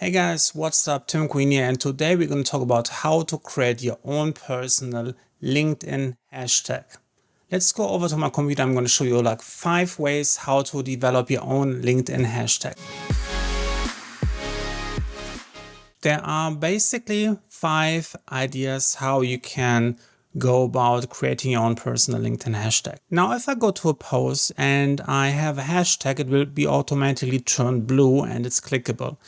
Hey guys, what's up? Tim Queen here, and today we're going to talk about how to create your own personal LinkedIn hashtag. Let's go over to my computer. I'm going to show you like 5 ways how to develop your own LinkedIn hashtag. There are basically 5 ideas how you can go about creating your own personal LinkedIn hashtag. Now, if I go to a post and I have a hashtag, it will be automatically turned blue and it's clickable.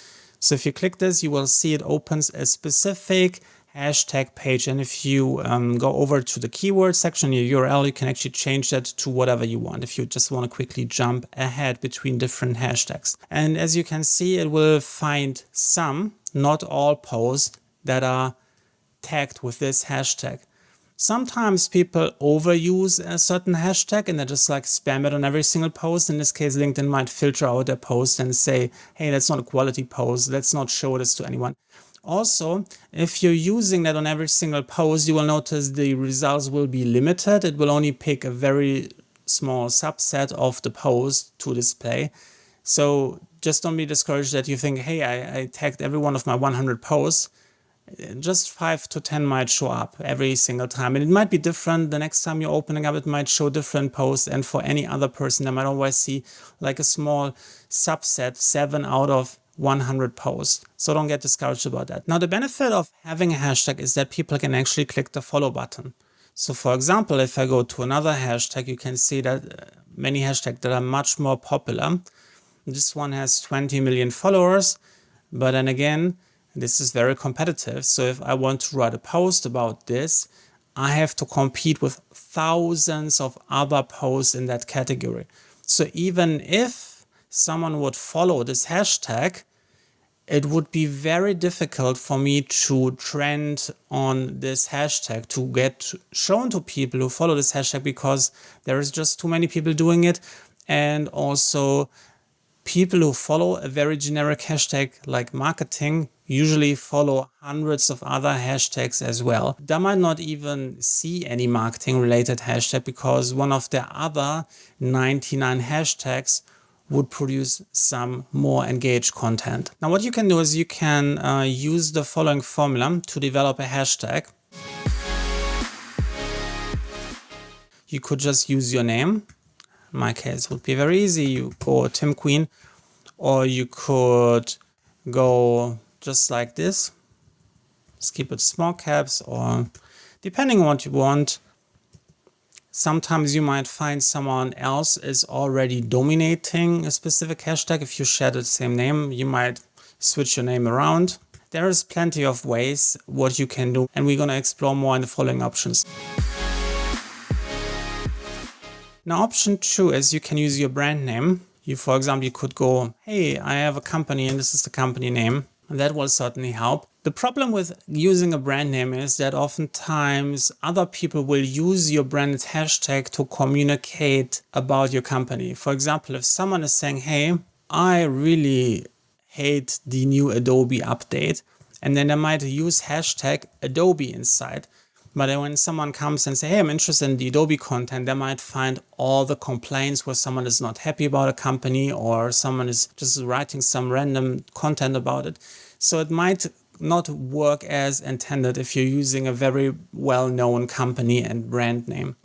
So if you click this, you will see it opens a specific hashtag page. And if you go over to the keyword section, your URL, you can actually change that to whatever you want. If you just want to quickly jump ahead between different hashtags. And as you can see, it will find some, not all posts that are tagged with this hashtag. Sometimes people overuse a certain hashtag and they just like spam it on every single post. In this case, LinkedIn might filter out their post and say, hey, that's not a quality post. Let's not show this to anyone. Also, if you're using that on every single post, you will notice the results will be limited. It will only pick a very small subset of the post to display. So just don't be discouraged that you think, hey, I tagged every one of my 100 posts. Just 5 to 10 might show up every single time. And it might be different. The next time you're opening up, it might show different posts. And for any other person, they might always see like a small subset, 7 out of 100 posts. So don't get discouraged about that. Now, the benefit of having a hashtag is that people can actually click the follow button. So for example, if I go to another hashtag, you can see that many hashtags that are much more popular. This one has 20 million followers. But then again, this is very competitive. So if I want to write a post about this, I have to compete with thousands of other posts in that category. So even if someone would follow this hashtag, it would be very difficult for me to trend on this hashtag, to get shown to people who follow this hashtag, because there is just too many people doing it. And also people who follow a very generic hashtag like marketing usually follow hundreds of other hashtags as well. They might not even see any marketing related hashtag because one of the other 99 hashtags would produce some more engaged content. Now what you can do is you can use the following formula to develop a hashtag. You could just use your name. In my case, it would be very easy. You go Tim Queen, or you could go just like this. Just keep it small caps, or depending on what you want. Sometimes you might find someone else is already dominating a specific hashtag. If you share the same name, you might switch your name around. There is plenty of ways what you can do, and we're going to explore more in the following options. Now, option 2 is you can use your brand name. For example, you could go, hey, I have a company and this is the company name. And that will certainly help. The problem with using a brand name is that oftentimes other people will use your branded hashtag to communicate about your company. For example, if someone is saying, hey, I really hate the new Adobe update, and then they might use hashtag Adobe inside. But then when someone comes and say, hey, I'm interested in the Adobe content, they might find all the complaints where someone is not happy about a company or someone is just writing some random content about it. So it might not work as intended if you're using a very well-known company and brand name.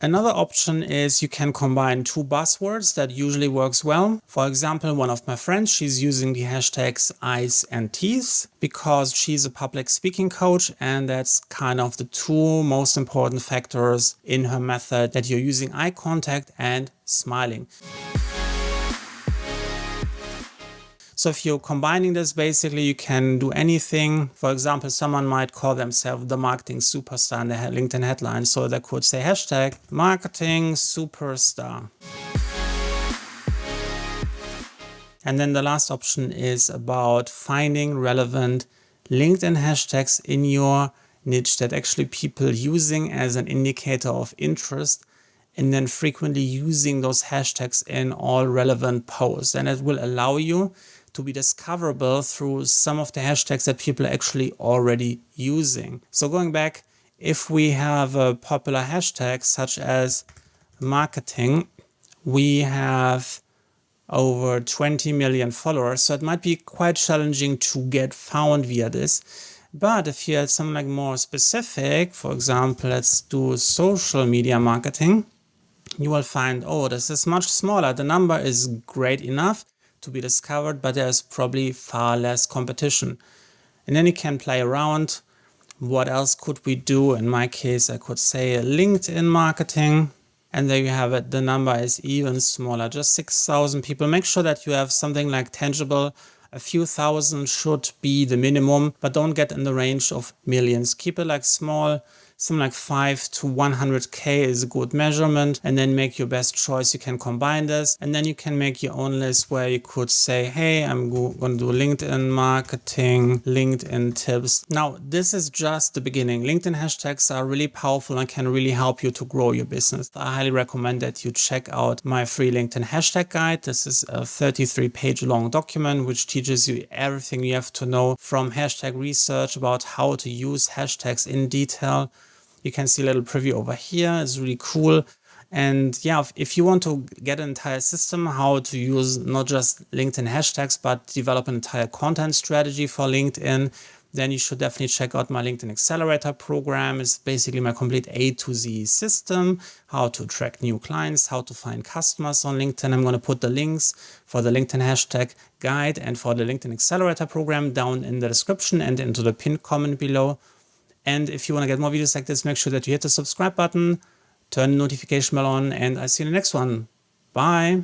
Another option is you can combine 2 buzzwords. That usually works well. For example, one of my friends, she's using the hashtags eyes and teeth because she's a public speaking coach, and that's kind of the 2 most important factors in her method, that you're using eye contact and smiling. So if you're combining this, basically you can do anything. For example, someone might call themselves the marketing superstar in the LinkedIn headline. So they could say hashtag marketing superstar. And then the last option is about finding relevant LinkedIn hashtags in your niche that actually people using as an indicator of interest, and then frequently using those hashtags in all relevant posts. And it will allow you to be discoverable through some of the hashtags that people are actually already using. So going back, if we have a popular hashtag such as marketing, we have over 20 million followers, so it might be quite challenging to get found via this. But if you had something like more specific, for example, let's do social media marketing, you will find, oh, this is much smaller. The number is great enough to be discovered, but there's probably far less competition. And then you can play around. What else could we do? In my case, I could say LinkedIn marketing. And there you have it. The number is even smaller, just 6,000 people. Make sure that you have something like tangible. A few thousand should be the minimum, but don't get in the range of millions. Keep it like small. Something like 5 to 100K is a good measurement, and then make your best choice. You can combine this, and then you can make your own list where you could say, hey, I'm going to do LinkedIn marketing, LinkedIn tips. Now, this is just the beginning. LinkedIn hashtags are really powerful and can really help you to grow your business. I highly recommend that you check out my free LinkedIn hashtag guide. This is a 33-page long document which teaches you everything you have to know from hashtag research about how to use hashtags in detail. You can see a little preview over here. It's really cool. And yeah, if you want to get an entire system, how to use not just LinkedIn hashtags, but develop an entire content strategy for LinkedIn, then you should definitely check out my LinkedIn Accelerator program. It's basically my complete A to Z system, how to attract new clients, how to find customers on LinkedIn. I'm going to put the links for the LinkedIn hashtag guide and for the LinkedIn Accelerator program down in the description and into the pinned comment below. And if you want to get more videos like this, make sure that you hit the subscribe button, turn the notification bell on, and I'll see you in the next one. Bye.